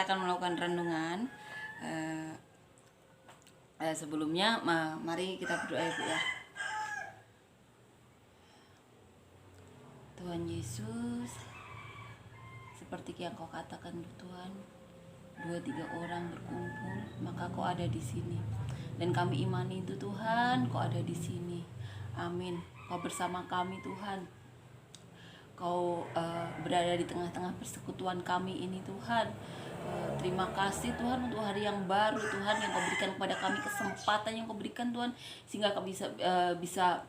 kita akan melakukan renungan. Sebelumnya mari kita berdoa ya Bu ya. Tuhan Yesus, seperti yang Kau katakan Tuhan, 2-3 orang berkumpul maka Kau ada di sini, dan kami imani itu Tuhan, Kau ada di sini. Amin. Kau bersama kami Tuhan. Kau berada di tengah-tengah persekutuan kami ini Tuhan. Terima kasih Tuhan untuk hari yang baru Tuhan, yang Kau berikan kepada kami, kesempatan yang Kau berikan Tuhan, sehingga kami bisa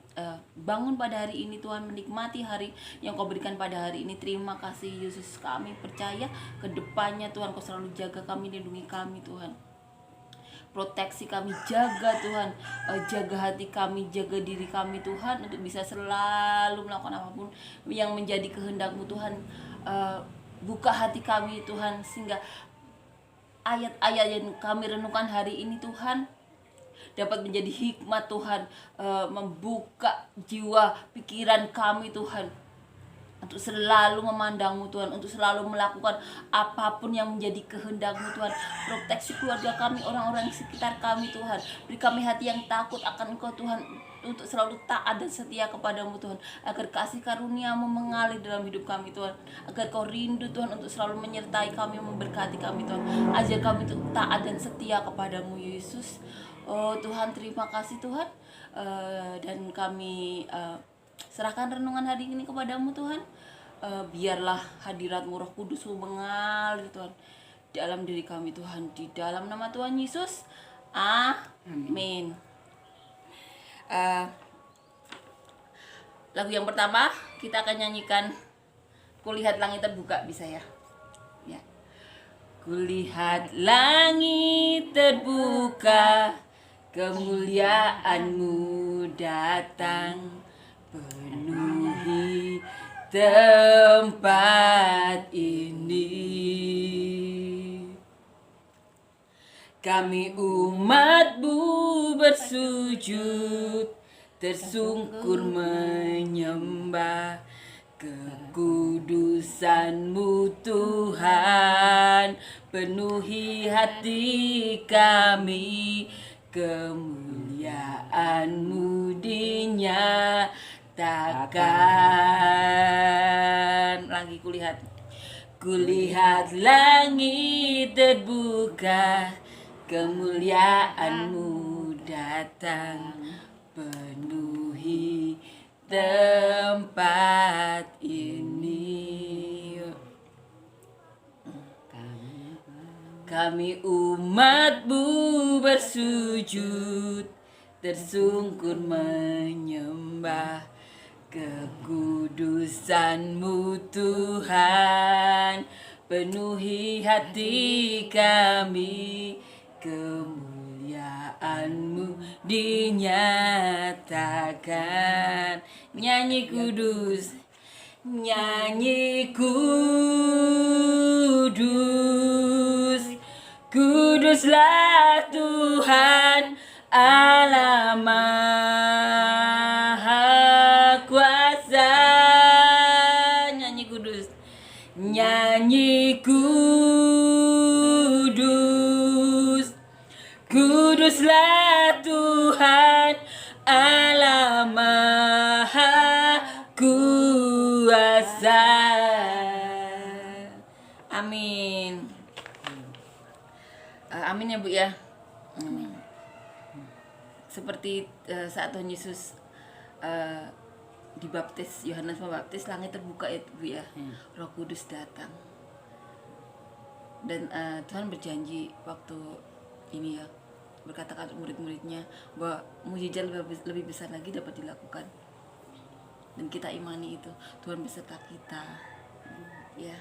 bangun pada hari ini Tuhan, menikmati hari yang Kau berikan pada hari ini. Terima kasih Yesus, kami percaya ke depannya Tuhan Kau selalu jaga kami, lindungi kami Tuhan, proteksi kami, jaga Tuhan, jaga hati kami, jaga diri kami Tuhan, untuk bisa selalu melakukan apapun yang menjadi kehendak-Mu Tuhan. Buka hati kami Tuhan, sehingga ayat-ayat yang kami renungkan hari ini Tuhan dapat menjadi hikmat Tuhan, membuka jiwa pikiran kami Tuhan, untuk selalu memandang-Mu Tuhan, untuk selalu melakukan apapun yang menjadi kehendak-Mu Tuhan. Proteksi keluarga kami, orang-orang di sekitar kami Tuhan. Beri kami hati yang takut akan Engkau Tuhan, untuk selalu taat dan setia kepadamu Tuhan, agar kasih karunia-Mu mengalir dalam hidup kami Tuhan, agar Kau rindu Tuhan untuk selalu menyertai kami, memberkati kami Tuhan. Ajar kami untuk taat dan setia kepadamu Yesus. Oh Tuhan, terima kasih Tuhan, dan kami serahkan renungan hari ini kepadamu Tuhan. Biarlah hadirat-Mu Roh Kudus-Mu mengalir Tuhan dalam diri kami Tuhan, di dalam nama Tuhan Yesus, amin. Lagu yang pertama kita akan nyanyikan Kulihat Langit Terbuka, bisa ya? Ya. Kulihat langit terbuka, kemuliaan-Mu datang, penuhi tempat ini. Kami umat-Mu bersujud, tersungkur menyembah kekudusan-Mu Tuhan. Penuhi hati kami, kemuliaan-Mu dinyatakan. Lagi kulihat langit terbuka, kemuliaan-Mu datang, penuhi tempat ini. Kami umat-Mu bersujud, tersungkur menyembah kekudusan-Mu Tuhan. Penuhi hati kami, kemuliaan-Mu dinyatakan. Nyanyi kudus, nyanyi kudus, kuduslah Tuhan Allah Maha Kuasa. Nyanyi kudus, nyanyi kudus, kuduslah Tuhan Allah Maha Kuasa. Amin. Amin ya Bu ya. Seperti saat Tuhan Yesus dibaptis, Yohanes Pembaptis, langit terbuka itu Bu ya. Roh Kudus datang. Dan Tuhan berjanji waktu ini ya, berkata ke murid-muridnya bahwa mujizat lebih besar lagi dapat dilakukan. Dan kita imani itu, Tuhan beserta kita. Ya.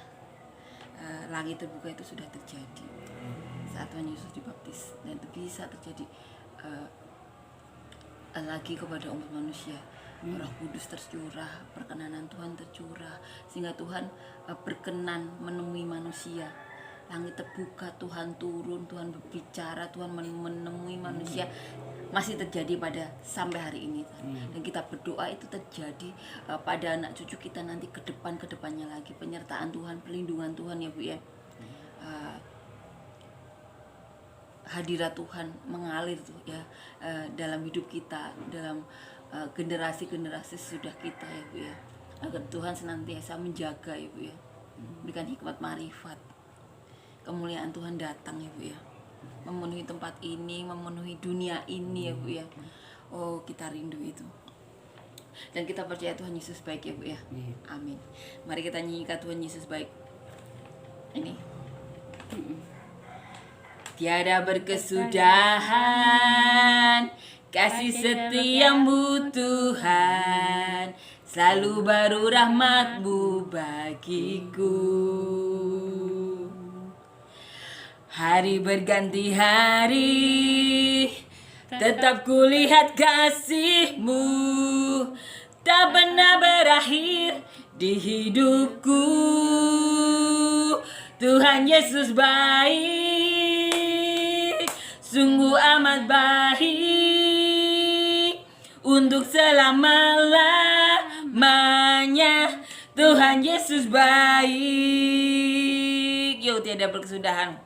Langit terbuka itu sudah terjadi saat Tuhan Yesus dibaptis, dan itu bisa terjadi lagi kepada umat manusia. Roh Kudus tercurah, perkenanan Tuhan tercurah, sehingga Tuhan berkenan menemui manusia. Langit terbuka, Tuhan turun, Tuhan berbicara, Tuhan menemui manusia. Masih terjadi pada sampai hari ini. Dan kita berdoa itu terjadi pada anak cucu kita nanti, kedepannya lagi. Penyertaan Tuhan, perlindungan Tuhan ya Bu ya. hadirat Tuhan mengalir tuh ya dalam hidup kita, dalam generasi-generasi sudah kita ya Bu ya, agar Tuhan senantiasa menjaga ya Bu ya, berikan hikmat marifat, kemuliaan Tuhan datang ya Bu ya, memenuhi tempat ini, memenuhi dunia ini ya Bu ya. Oh, kita rindu itu. Dan kita percaya Tuhan Yesus baik ya Bu ya. Amin. Mari kita nyanyikan Tuhan Yesus baik. Ini. Tiada berkesudahan kasih setiamu Tuhan, selalu baru rahmat-Mu bagiku. Hari berganti hari, tetap kulihat kasih-Mu, tak pernah berakhir di hidupku. Tuhan Yesus baik, sungguh amat baik, untuk selama-lamanya. Tuhan Yesus baik. Yo, tiada berkesudahan.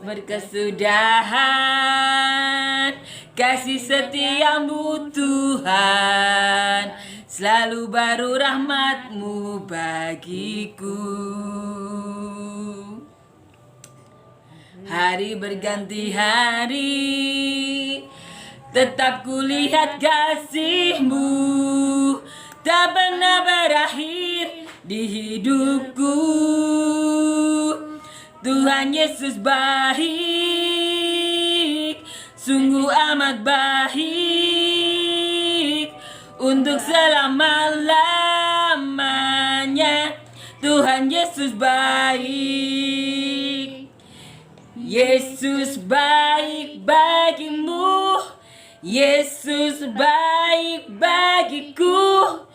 Berkesudahan kasih setiamu Tuhan, selalu baru rahmat-Mu bagiku. Hari berganti hari, tetap kulihat kasih-Mu, tak pernah berakhir di hidupku. Tuhan Yesus baik, sungguh amat baik, untuk selama-lamanya. Tuhan Yesus baik. Yesus baik bagimu, Yesus baik bagiku,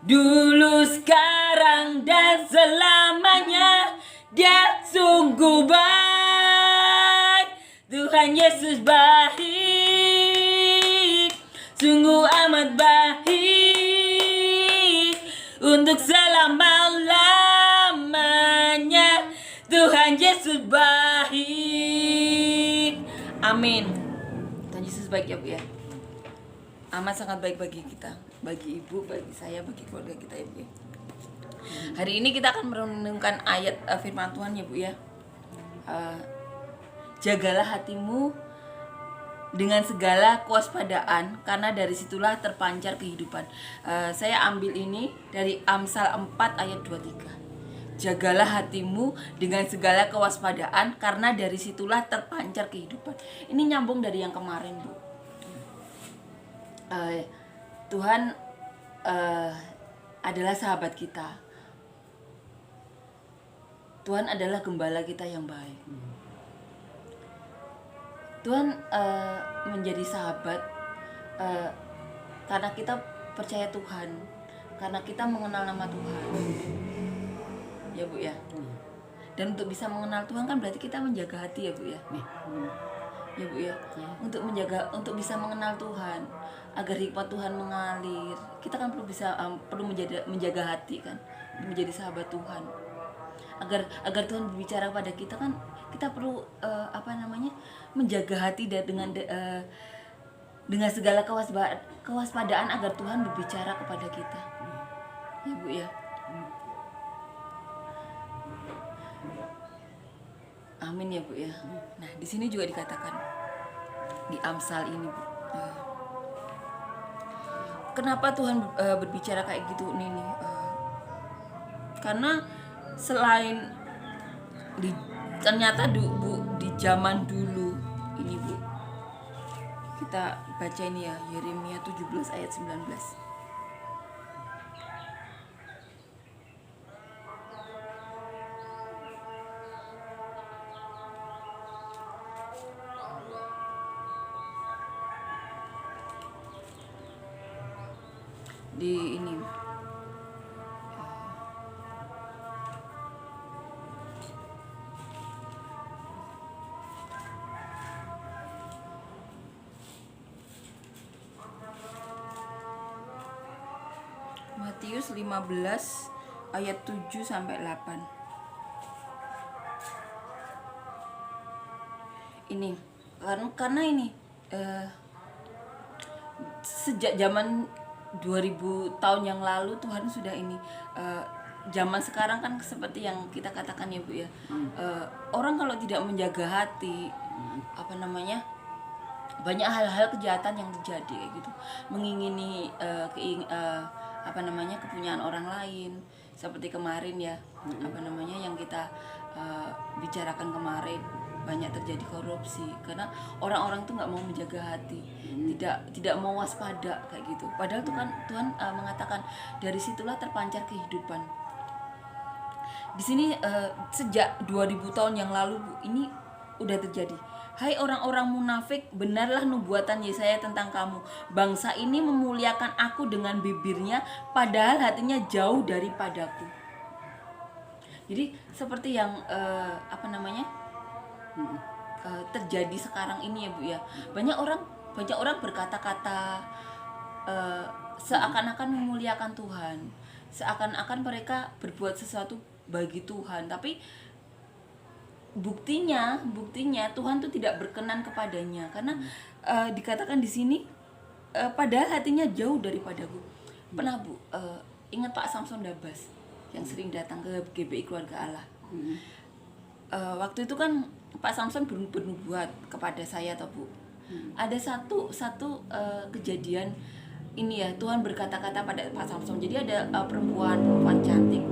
dulu, sekarang, dan selamanya. Dia sungguh baik. Tuhan Yesus baik, sungguh amat baik, untuk selama-lamanya. Tuhan Yesus baik. Amin. Tuhan Yesus baik ya Bu ya. Amat sangat baik bagi kita, bagi ibu, bagi saya, bagi keluarga kita ya Bu ya. Hari ini kita akan merenungkan ayat firman Tuhan ya Bu ya. Jagalah hatimu dengan segala kewaspadaan, karena dari situlah terpancar kehidupan. Saya ambil ini dari Amsal 4 ayat 23. Jagalah hatimu dengan segala kewaspadaan, karena dari situlah terpancar kehidupan. Ini nyambung dari yang kemarin Bu. Tuhan adalah sahabat kita. Tuhan adalah gembala kita yang baik. Tuhan menjadi sahabat karena kita percaya Tuhan, karena kita mengenal nama Tuhan. Ya Bu ya. Dan untuk bisa mengenal Tuhan kan berarti kita menjaga hati ya Bu ya. Ya Bu ya. Untuk bisa mengenal Tuhan, agar hikmat Tuhan mengalir, kita kan perlu menjaga hati kan, menjadi sahabat Tuhan. Agar Tuhan berbicara pada kita kan, kita perlu menjaga hati dengan segala kewaspadaan, agar Tuhan berbicara kepada kita. Ya Bu ya. Amin ya Bu ya. Nah, di sini juga dikatakan di Amsal ini Bu. Kenapa Tuhan berbicara kayak gitu nih? Karena selain ternyata Bu, di zaman dulu ini Bu, kita baca ini ya, Yeremia 17 ayat 19. Di ini Matius 15 ayat 7 sampai 8. ini karena ini sejak zaman 2000 tahun yang lalu Tuhan sudah ini zaman sekarang kan seperti yang kita katakan ya Bu ya, orang kalau tidak menjaga hati apa namanya, banyak hal-hal kejahatan yang terjadi kayak gitu, mengingini apa namanya kepunyaan orang lain, seperti kemarin ya apa namanya yang kita bicarakan kemarin, banyak terjadi korupsi karena orang-orang tuh nggak mau menjaga hati, tidak mau waspada kayak gitu. Padahal tuh kan Tuhan mengatakan dari situlah terpancar kehidupan. Di sini sejak 2000 tahun yang lalu Bu, ini udah terjadi. Hai orang-orang munafik, benarlah nubuatan Yesaya tentang kamu. Bangsa ini memuliakan aku dengan bibirnya, padahal hatinya jauh daripadaku. Jadi seperti yang apa namanya terjadi sekarang ini ya Bu ya. Banyak orang berkata-kata seakan-akan memuliakan Tuhan, seakan-akan mereka berbuat sesuatu bagi Tuhan, tapi buktinya Tuhan tuh tidak berkenan kepadanya karena dikatakan di sini padahal hatinya jauh daripadaku. Pernah Bu ingat Pak Samson Dabas yang sering datang ke GBI Keluarga Allah. Waktu itu kan Pak Samson bernubuat kepada saya atau Bu. Ada satu kejadian ini ya, Tuhan berkata-kata pada Pak Samson. Jadi ada perempuan cantik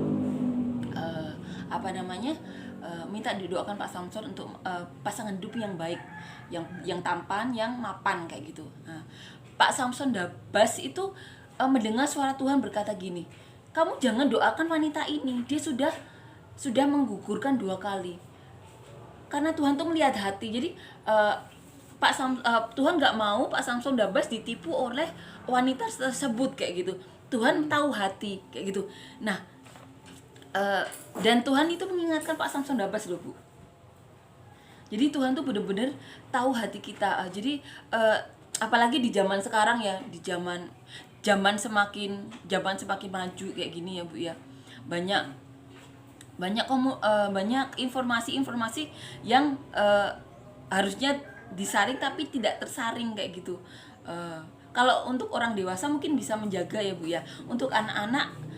apa namanya minta didoakan Pak Samson untuk pasangan hidup yang baik, yang tampan, yang mapan kayak gitu. Nah, Pak Samson Dabas itu mendengar suara Tuhan berkata gini, kamu jangan doakan wanita ini, dia sudah menggugurkan 2 kali. Karena Tuhan tuh melihat hati. Jadi Tuhan nggak mau Pak Samson Dabas ditipu oleh wanita tersebut kayak gitu. Tuhan tahu hati kayak gitu. Nah, dan Tuhan itu mengingatkan Pak Samson Dabas loh Bu. Jadi Tuhan tuh benar-benar tahu hati kita. Jadi apalagi di zaman sekarang ya, di zaman semakin maju kayak gini ya Bu ya. Banyak informasi yang harusnya disaring tapi tidak tersaring kayak gitu. Kalau untuk orang dewasa mungkin bisa menjaga ya Bu ya. Untuk anak-anak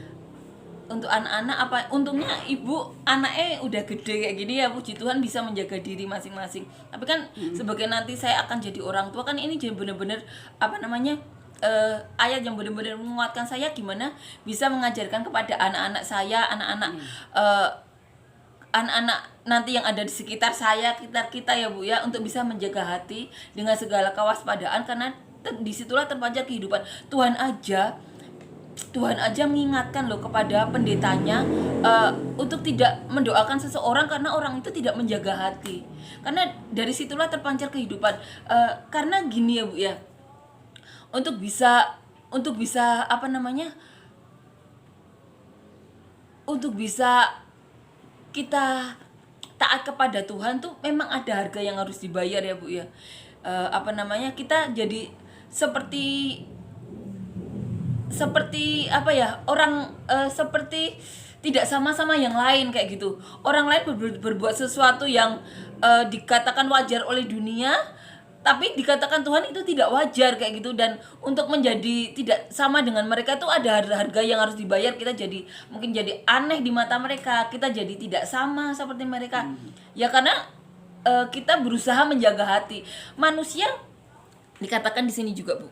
apa untungnya ibu anaknya udah gede kayak gini ya puji Tuhan bisa menjaga diri masing-masing. Tapi kan sebagai nanti saya akan jadi orang tua kan ini jadi benar-benar apa namanya ayat yang benar-benar menguatkan saya gimana bisa mengajarkan kepada anak-anak saya, anak-anak nanti yang ada di sekitar saya, sekitar kita ya Bu ya, untuk bisa menjaga hati dengan segala kewaspadaan karena disitulah terpancar kehidupan. Tuhan aja mengingatkan loh kepada pendetanya untuk tidak mendoakan seseorang karena orang itu tidak menjaga hati. Karena dari situlah terpancar kehidupan. Karena gini ya Bu ya. Untuk bisa apa namanya? Untuk bisa kita taat kepada Tuhan tuh memang ada harga yang harus dibayar ya Bu ya. Apa namanya? Kita jadi seperti apa ya, orang seperti tidak sama-sama yang lain kayak gitu. Orang lain berbuat sesuatu yang dikatakan wajar oleh dunia, tapi dikatakan Tuhan itu tidak wajar kayak gitu. Dan untuk menjadi tidak sama dengan mereka itu ada harga yang harus dibayar. Kita jadi mungkin jadi aneh di mata mereka, kita jadi tidak sama seperti mereka. Ya karena kita berusaha menjaga hati manusia. Dikatakan di sini juga Bu,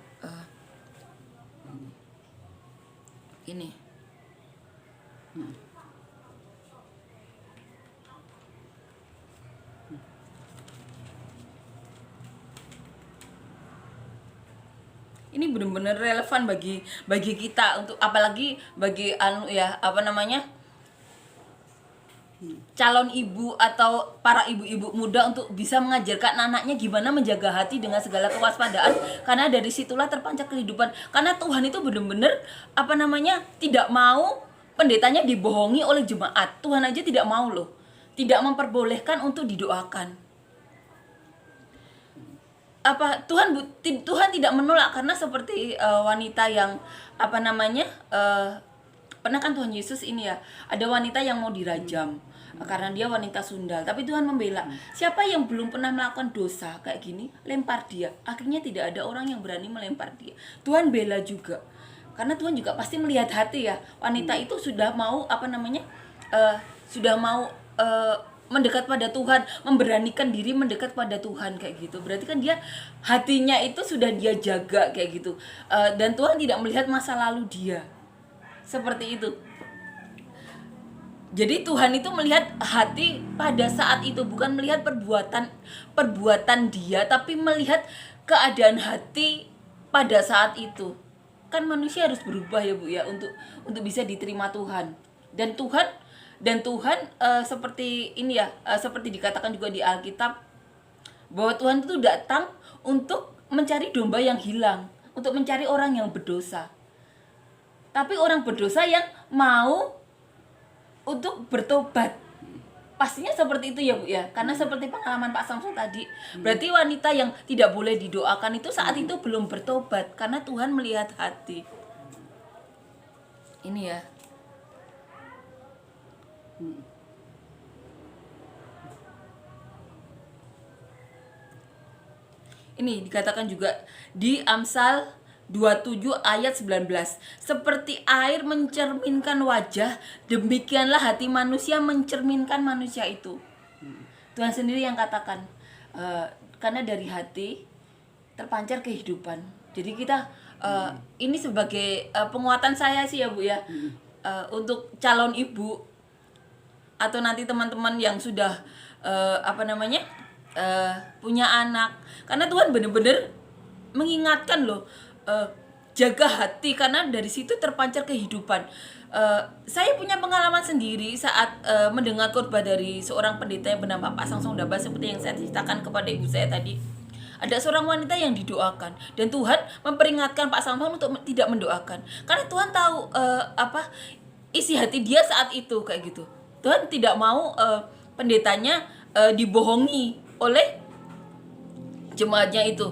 ini benar-benar relevan bagi kita, untuk apalagi bagi apa namanya calon ibu atau para ibu-ibu muda untuk bisa mengajarkan anaknya gimana menjaga hati dengan segala kewaspadaan, karena dari situlah terpancar kehidupan. Karena Tuhan itu benar-benar apa namanya tidak mau pendetanya dibohongi oleh jemaat. Tuhan aja tidak mau loh, tidak memperbolehkan untuk didoakan. Tuhan tidak menolak, karena seperti wanita yang apa namanya pernah kan Tuhan Yesus ini ya, ada wanita yang mau dirajam. karena dia wanita sundal. Tapi Tuhan membela. Siapa yang belum pernah melakukan dosa kayak gini, lempar dia. Akhirnya tidak ada orang yang berani melempar dia. Tuhan bela juga. Karena Tuhan juga pasti melihat hati ya. Wanita itu sudah mau sudah mau mendekat pada Tuhan, memberanikan diri mendekat pada Tuhan kayak gitu. Berarti kan dia hatinya itu sudah dia jaga kayak gitu. Dan Tuhan tidak melihat masa lalu dia. Seperti itu. Jadi Tuhan itu melihat hati pada saat itu, bukan melihat perbuatan dia, tapi melihat keadaan hati pada saat itu. Kan manusia harus berubah ya Bu ya untuk bisa diterima Tuhan. Dan Tuhan seperti ini ya, seperti dikatakan juga di Alkitab, bahwa Tuhan itu datang untuk mencari domba yang hilang, untuk mencari orang yang berdosa. Tapi orang berdosa yang mau untuk bertobat. Pastinya seperti itu ya Bu ya. Karena seperti pengalaman Pak Samsul tadi, berarti wanita yang tidak boleh didoakan itu saat itu belum bertobat, karena Tuhan melihat hati. Ini ya. Ini dikatakan juga di Amsal 27 ayat 19. Seperti air mencerminkan wajah, demikianlah hati manusia mencerminkan manusia itu. Tuhan sendiri yang katakan. Karena dari hati terpancar kehidupan. Jadi kita ini sebagai penguatan saya sih ya Bu ya. Untuk calon ibu atau nanti teman-teman yang sudah punya anak. Karena Tuhan benar-benar mengingatkan loh, jaga hati, karena dari situ terpancar kehidupan. Saya punya pengalaman sendiri saat mendengar khotbah dari seorang pendeta yang bernama Pak Samsul Dabas, seperti yang saya ceritakan kepada ibu saya tadi. Ada seorang wanita yang didoakan, dan Tuhan memperingatkan Pak Samsul untuk tidak mendoakan, karena Tuhan tahu isi hati dia saat itu kayak gitu. Tuhan tidak mau pendetanya dibohongi oleh jemaatnya itu.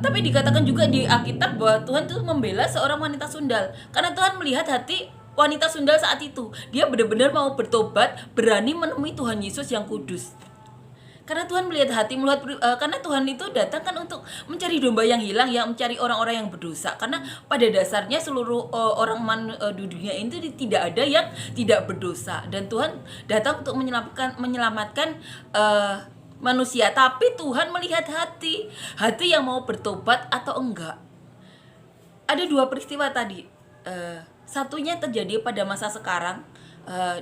Tapi dikatakan juga di Alkitab bahwa Tuhan itu membela seorang wanita sundal, karena Tuhan melihat hati wanita sundal saat itu. Dia benar-benar mau bertobat, berani menemui Tuhan Yesus yang kudus. Karena Tuhan melihat hati, karena Tuhan itu datang kan untuk mencari domba yang hilang, yang mencari orang-orang yang berdosa. Karena pada dasarnya seluruh orang di dunia ini tidak ada yang tidak berdosa, dan Tuhan datang untuk menyelamatkan manusia. Tapi Tuhan melihat hati yang mau bertobat atau enggak. Ada dua peristiwa tadi. Satunya terjadi pada masa sekarang,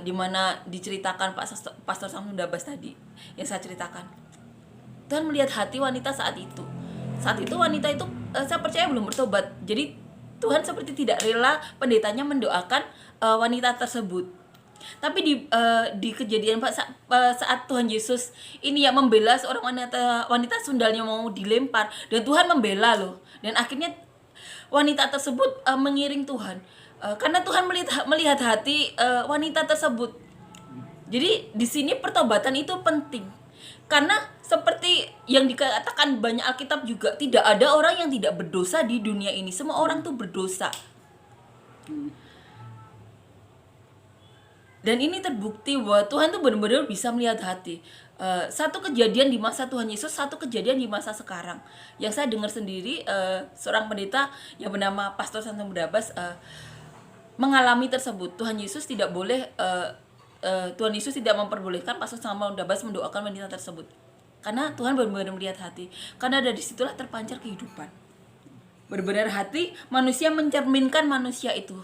di mana diceritakan Pastor Samsul Dabas tadi yang saya ceritakan. Tuhan melihat hati wanita saat itu. Saat itu wanita itu saya percaya belum bertobat. Jadi Tuhan seperti tidak rela pendetanya mendoakan wanita tersebut. Tapi di kejadian saat Tuhan Yesus ini yang membela seorang wanita sundalnya mau dilempar, dan Tuhan membela loh. Dan akhirnya wanita tersebut mengiring Tuhan. Karena Tuhan melihat hati wanita tersebut. Jadi di sini pertobatan itu penting. Karena seperti yang dikatakan banyak Alkitab juga, tidak ada orang yang tidak berdosa di dunia ini. Semua orang tuh berdosa. Dan ini terbukti bahwa Tuhan tuh benar-benar bisa melihat hati. Satu kejadian di masa Tuhan Yesus, satu kejadian di masa sekarang. Yang saya dengar sendiri, seorang pendeta yang bernama Pastor Samsul Dabas mengalami tersebut. Tuhan Yesus tidak memperbolehkan Pastor Samsul Dabas mendoakan wanita tersebut, karena Tuhan benar-benar melihat hati. Karena dari situlah terpancar kehidupan. Benar-benar hati manusia mencerminkan manusia itu.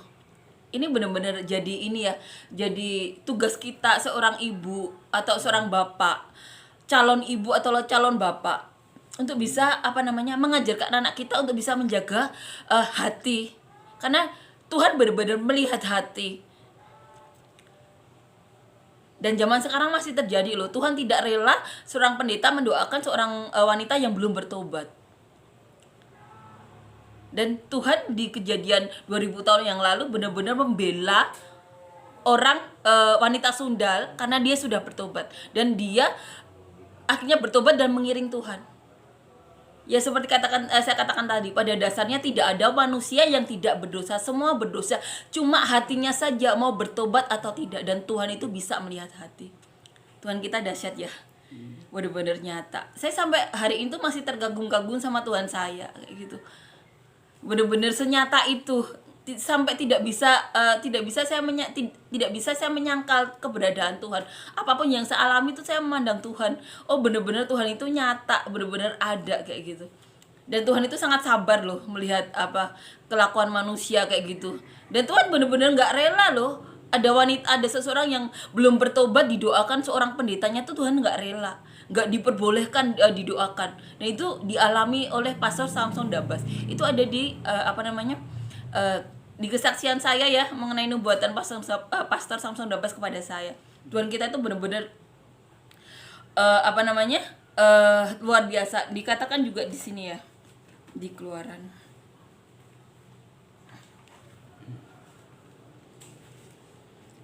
Ini benar-benar jadi tugas kita seorang ibu atau seorang bapak, calon ibu atau calon bapak, untuk bisa mengajarkan anak kita untuk bisa menjaga hati. Karena Tuhan benar-benar melihat hati. Dan zaman sekarang masih terjadi loh. Tuhan tidak rela seorang pendeta mendoakan seorang wanita yang belum bertobat. Dan Tuhan di kejadian 2000 tahun yang lalu benar-benar membela orang wanita sundal karena dia sudah bertobat. Dan dia akhirnya bertobat dan mengiring Tuhan. Ya seperti saya katakan tadi, pada dasarnya tidak ada manusia yang tidak berdosa, semua berdosa. Cuma hatinya saja mau bertobat atau tidak, dan Tuhan itu bisa melihat hati. Tuhan kita dahsyat ya, benar-benar nyata. Saya sampai hari itu masih tergagum-gagum sama Tuhan saya kayak gitu, benar-benar senyata itu. Sampai tidak bisa saya menyangkal keberadaan Tuhan. Apapun yang saya alami itu saya memandang Tuhan, oh benar-benar Tuhan itu nyata, benar-benar ada kayak gitu. Dan Tuhan itu sangat sabar loh melihat kelakuan manusia kayak gitu. Dan Tuhan benar-benar nggak rela loh ada seseorang yang belum bertobat didoakan seorang pendetanya tuh. Tuhan nggak rela, nggak diperbolehkan didoakan. Nah itu dialami oleh Pastor Samson Dabas. Itu ada di di kesaksian saya ya mengenai nubuatan Pastor Samson Dabas kepada saya. Tuhan kita itu benar-benar luar biasa. Dikatakan juga di sini ya, di Keluaran.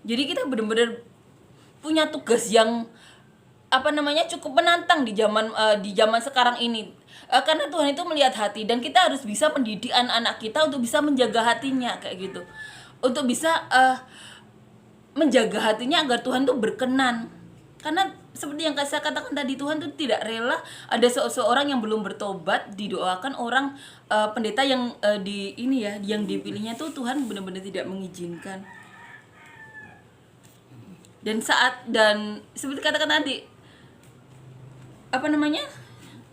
Jadi kita benar-benar punya tugas yang cukup menantang di zaman sekarang ini. Karena Tuhan itu melihat hati, dan kita harus bisa mendidik anak-anak kita untuk bisa menjaga hatinya kayak gitu. Untuk bisa menjaga hatinya agar Tuhan tuh berkenan. Karena seperti yang saya katakan tadi, Tuhan tuh tidak rela ada seseorang yang belum bertobat didoakan orang pendeta yang yang dipilihnya tuh Tuhan benar-benar tidak mengizinkan. Dan seperti katakan tadi,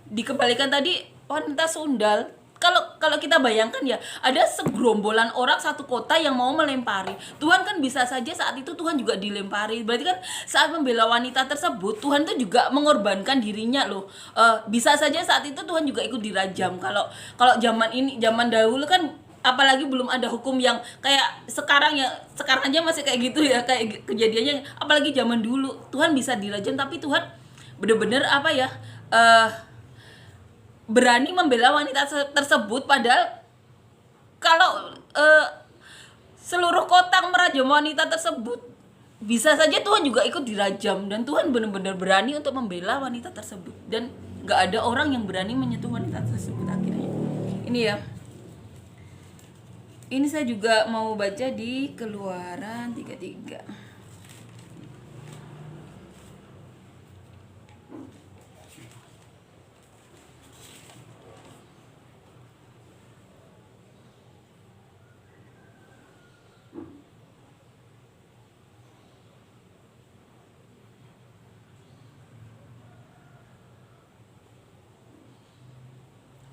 dikembalikan tadi wanita sundal. Kalau kita bayangkan ya, ada segerombolan orang satu kota yang mau melempari Tuhan, kan bisa saja saat itu Tuhan juga dilempari. Berarti kan saat membela wanita tersebut, Tuhan tuh juga mengorbankan dirinya loh. Bisa saja saat itu Tuhan juga ikut dirajam. Kalau zaman dahulu kan, apalagi belum ada hukum yang kayak sekarang ya. Sekarang aja masih kayak gitu ya, kayak kejadiannya. Apalagi zaman dulu Tuhan bisa dirajam, tapi Tuhan bener-bener berani membela wanita tersebut. Padahal kalau seluruh kota merajam wanita tersebut, bisa saja Tuhan juga ikut dirajam. Dan Tuhan benar-benar berani untuk membela wanita tersebut, dan gak ada orang yang berani menyentuh wanita tersebut akhirnya. Ini ya, ini saya juga mau baca di Keluaran 33.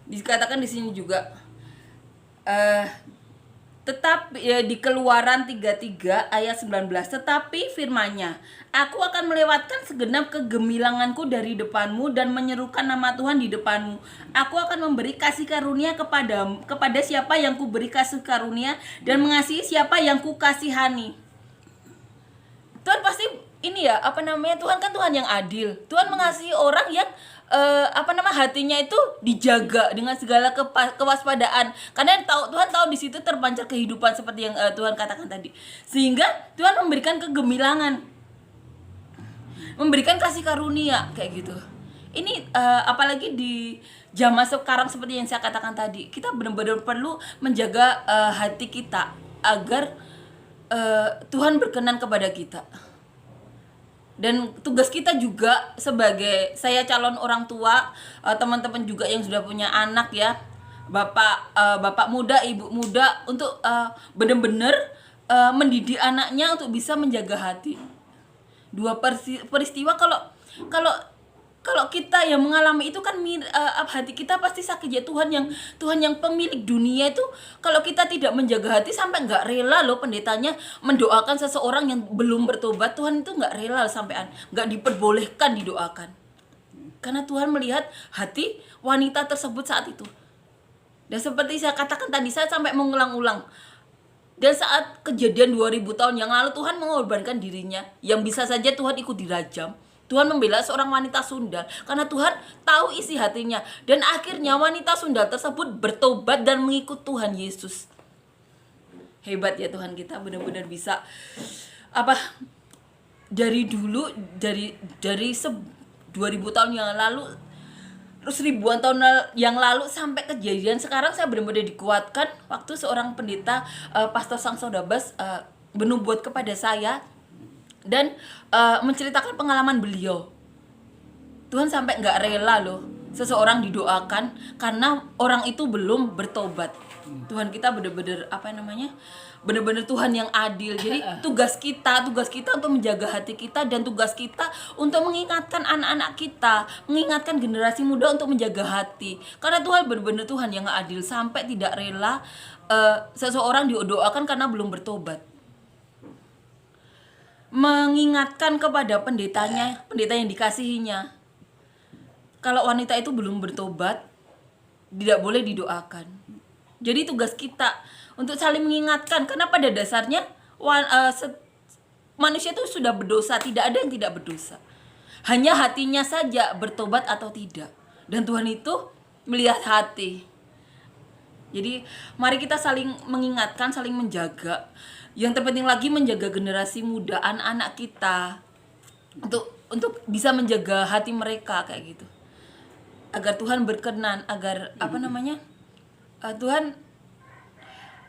Dikatakan di sini juga tetap ya, di Keluaran 33 ayat 19, tetapi firman-Nya, aku akan melewatkan segenap kegemilanganku dari depanmu dan menyerukan nama Tuhan di depanmu. Aku akan memberi kasih karunia kepada siapa yang kuberi kasih karunia, dan mengasihi siapa yang kukasihani. Tuhan pasti Tuhan kan Tuhan yang adil. Tuhan mengasihi orang yang hatinya itu dijaga dengan segala kewaspadaan. Karena Tuhan tahu di situ terpancar kehidupan seperti yang Tuhan katakan tadi. Sehingga Tuhan memberikan kegemilangan, memberikan kasih karunia kayak gitu. Ini apalagi di zaman sekarang seperti yang saya katakan tadi, kita benar-benar perlu menjaga hati kita agar Tuhan berkenan kepada kita. Dan tugas kita juga sebagai saya calon orang tua, teman-teman juga yang sudah punya anak ya, bapak muda, ibu muda, untuk benar-benar mendidik anaknya untuk bisa menjaga hati. Dua peristiwa kalau kita yang mengalami itu kan hati kita pasti sakit ya. Tuhan yang pemilik dunia itu, kalau kita tidak menjaga hati, sampai nggak rela loh pendetanya mendoakan seseorang yang belum bertobat. Tuhan itu nggak rela sampean, nggak diperbolehkan didoakan, karena Tuhan melihat hati wanita tersebut saat itu. Dan seperti saya katakan tadi, saya sampai mengulang-ulang, dan saat kejadian 2000 tahun yang lalu Tuhan mengorbankan dirinya, yang bisa saja Tuhan ikut dirajam. Tuhan membela seorang wanita sundal karena Tuhan tahu isi hatinya. Dan akhirnya wanita sundal tersebut bertobat dan mengikut Tuhan Yesus. Hebat ya Tuhan kita, benar-benar bisa dari dulu, dari 2000 tahun yang lalu terus ribuan tahun yang lalu sampai kejadian sekarang, saya benar-benar dikuatkan waktu seorang pendeta Pastor Sang Sodabas bernubuat kepada saya dan menceritakan pengalaman beliau. Tuhan sampai nggak rela loh seseorang didoakan karena orang itu belum bertobat. Tuhan kita benar-benar benar-benar Tuhan yang adil. Jadi tugas kita untuk menjaga hati kita, dan tugas kita untuk mengingatkan anak-anak kita, mengingatkan generasi muda untuk menjaga hati. Karena Tuhan benar-benar Tuhan yang adil, sampai tidak rela seseorang didoakan karena belum bertobat. Mengingatkan kepada pendetanya, pendeta yang dikasihinya, kalau wanita itu belum bertobat, tidak boleh didoakan. Jadi tugas kita untuk saling mengingatkan, karena pada dasarnya manusia itu sudah berdosa, tidak ada yang tidak berdosa. Hanya hatinya saja bertobat atau tidak. Dan Tuhan itu melihat hati. Jadi mari kita saling mengingatkan, saling menjaga. Yang terpenting lagi menjaga generasi muda, anak-anak kita, untuk bisa menjaga hati mereka kayak gitu. Agar Tuhan berkenan, agar Tuhan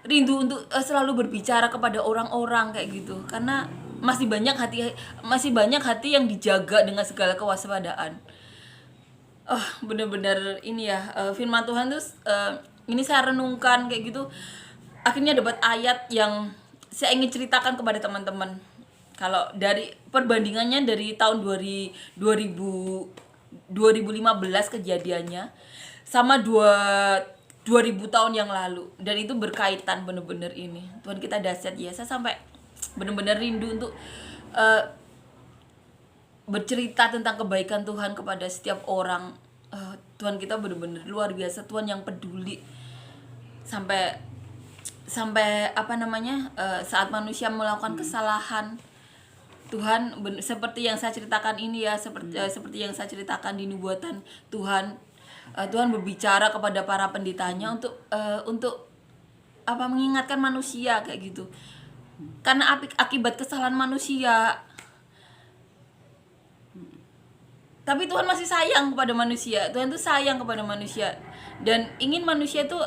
rindu untuk selalu berbicara kepada orang-orang kayak gitu. Karena masih banyak hati yang dijaga dengan segala kewaspadaan. Benar-benar ini ya, firman Tuhan tuh ini saya renungkan kayak gitu. Akhirnya dapat ayat yang saya ingin ceritakan kepada teman-teman. Kalau dari perbandingannya dari tahun 2015 kejadiannya sama 2000 tahun yang lalu, dan itu berkaitan bener-bener ini. Tuhan kita dahsyat ya. Saya sampai bener-bener rindu untuk bercerita tentang kebaikan Tuhan kepada setiap orang. Tuhan kita bener-bener luar biasa, Tuhan yang peduli. Sampai saat manusia melakukan kesalahan, Tuhan seperti yang saya ceritakan ini ya, seperti yang saya ceritakan di nubuatan Tuhan. Tuhan berbicara kepada para pendetanya untuk mengingatkan manusia kayak gitu. Karena akibat kesalahan manusia. Tapi Tuhan masih sayang kepada manusia. Tuhan tuh sayang kepada manusia dan ingin manusia tuh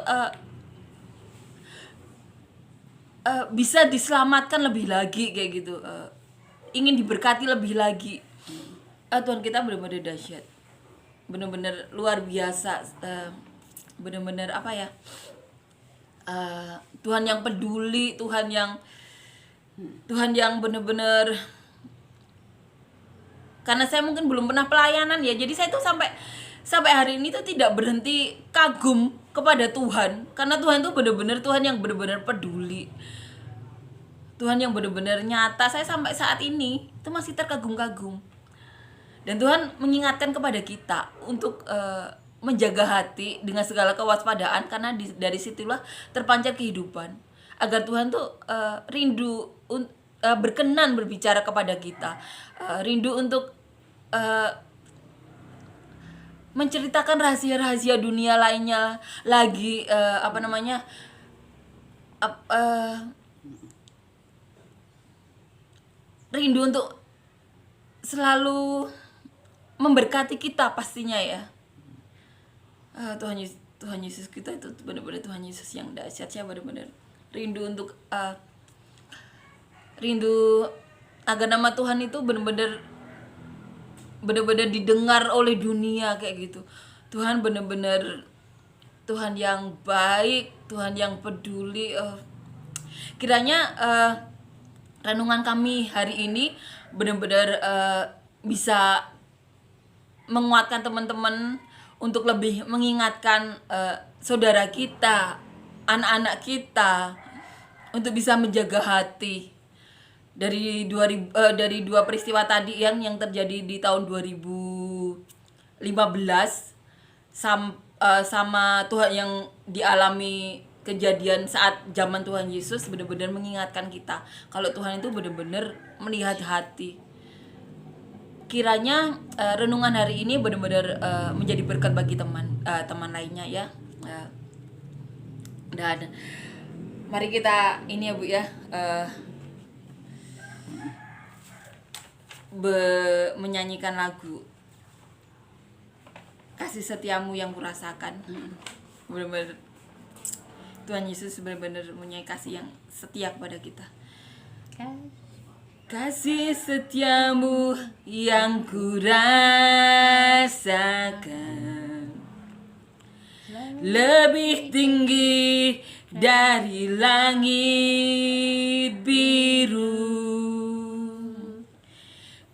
bisa diselamatkan lebih lagi kayak gitu. Ingin diberkati lebih lagi. Tuhan kita benar-benar dahsyat. Benar-benar luar biasa, benar-benar Tuhan yang peduli, Tuhan yang benar-benar, karena saya mungkin belum pernah pelayanan ya, jadi saya tuh sampai hari ini tuh tidak berhenti kagum kepada Tuhan, karena Tuhan tuh benar-benar Tuhan yang benar-benar peduli, Tuhan yang benar-benar nyata. Saya sampai saat ini itu masih terkagum-kagum. Dan Tuhan mengingatkan kepada kita untuk menjaga hati dengan segala kewaspadaan, karena dari situlah terpancar kehidupan. Agar Tuhan tuh rindu berkenan berbicara kepada kita, rindu untuk menceritakan rahasia-rahasia dunia lainnya lagi, rindu untuk selalu memberkati kita pastinya ya. Tuhan Yesus kita itu benar-benar Tuhan Yesus yang dahsyat. Saya benar-benar rindu untuk rindu agar nama Tuhan itu benar-benar didengar oleh dunia kayak gitu. Tuhan benar-benar Tuhan yang baik, Tuhan yang peduli. Kiranya renungan kami hari ini benar-benar bisa menguatkan teman-teman untuk lebih mengingatkan saudara kita, anak-anak kita, untuk bisa menjaga hati dari dua peristiwa tadi yang terjadi di tahun 2015 sama Tuhan yang dialami kejadian saat zaman Tuhan Yesus. Benar-benar mengingatkan kita kalau Tuhan itu benar-benar melihat hati. Kiranya renungan hari ini benar-benar menjadi berkat bagi teman lainnya ya. Dan mari kita ini ya Bu ya, menyanyikan lagu kasih setiamu yang kurasakan. Benar-benar Tuhan Yesus benar-benar mempunyai kasih yang setia kepada kita. Kasih setiamu yang kurasakan lebih tinggi dari langit biru.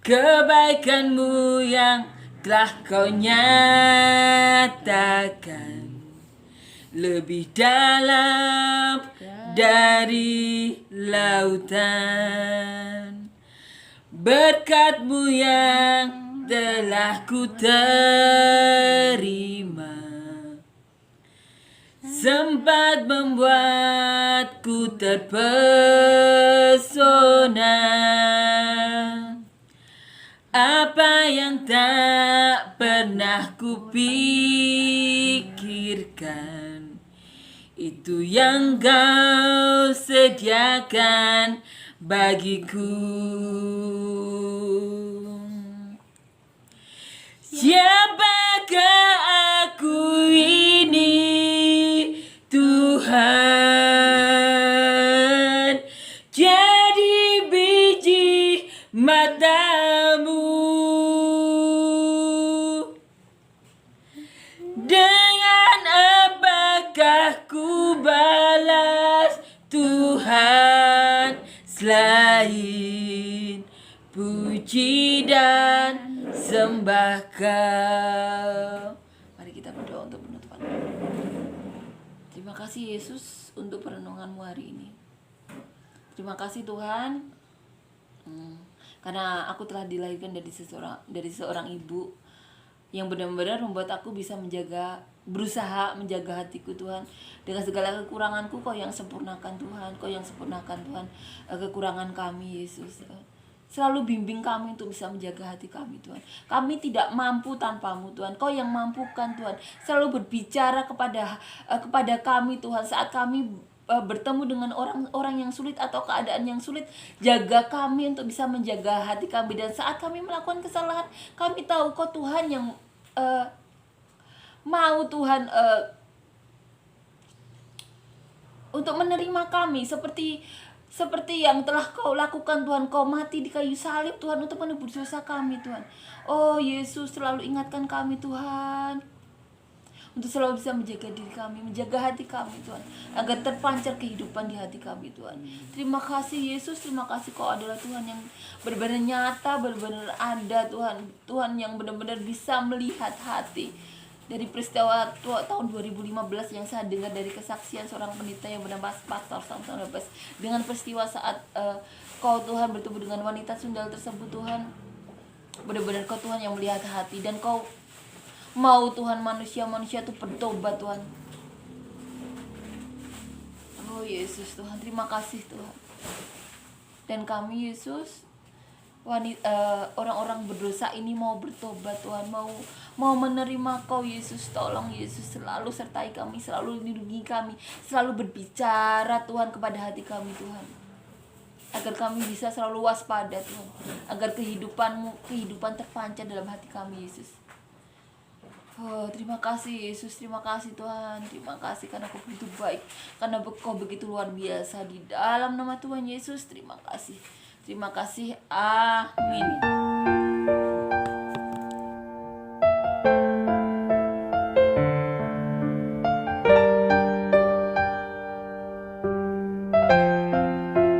Kebaikanmu yang telah kau nyatakan lebih dalam dari lautan. Berkat-Mu yang telah ku terima sempat membuatku terpesona. Apa yang tak pernah kupikirkan, itu yang Kau sediakan bagiku. Siapakah aku ini, Tuhan? Jadi biji mata-Mu. Dengan apakah ku balas, Tuhan, selain puji dan sembah Kau. Mari kita berdoa untuk penutupan. Terima kasih Yesus untuk perenungan-Mu hari ini. Terima kasih Tuhan, karena aku telah dilahirkan dari seorang ibu yang benar-benar membuat aku bisa berusaha menjaga hatiku Tuhan. Dengan segala kekuranganku, Kau yang sempurnakan Tuhan. Kau yang sempurnakan Tuhan kekurangan kami Yesus. Selalu bimbing kami untuk bisa menjaga hati kami Tuhan. Kami tidak mampu tanpa-Mu Tuhan. Kau yang mampukan Tuhan. Selalu berbicara kepada kami Tuhan saat kami bertemu dengan orang-orang yang sulit atau keadaan yang sulit. Jaga kami untuk bisa menjaga hati kami. Dan saat kami melakukan kesalahan, kami tahu Kau Tuhan yang mau Tuhan untuk menerima kami seperti yang telah Kau lakukan Tuhan. Kau mati di kayu salib Tuhan untuk menebus dosa kami Tuhan. Oh Yesus, selalu ingatkan kami Tuhan untuk selalu bisa menjaga diri kami, menjaga hati kami Tuhan, agar terpancar kehidupan di hati kami Tuhan. Terima kasih Yesus, terima kasih Kau adalah Tuhan yang benar-benar nyata, benar-benar ada Tuhan. Tuhan yang benar-benar bisa melihat hati. Dari peristiwa tahun 2015 yang saya dengar dari kesaksian seorang pendeta yang bernama Pastor Samson Lopez, dengan peristiwa saat Kau Tuhan bertemu dengan wanita sundal tersebut Tuhan, benar-benar Kau Tuhan yang melihat hati, dan Kau mau Tuhan manusia itu bertobat Tuhan. Oh Yesus Tuhan, terima kasih Tuhan. Dan kami Yesus, orang-orang berdosa ini mau bertobat Tuhan, mau menerima Kau Yesus. Tolong Yesus selalu sertai kami, selalu lindungi kami, selalu berbicara Tuhan kepada hati kami Tuhan, agar kami bisa selalu waspada Tuhan, agar kehidupan terpancar dalam hati kami Yesus. Oh, terima kasih Yesus, terima kasih Tuhan, terima kasih karena Kau begitu baik, karena Kau begitu luar biasa. Di dalam nama Tuhan Yesus, terima kasih, amin.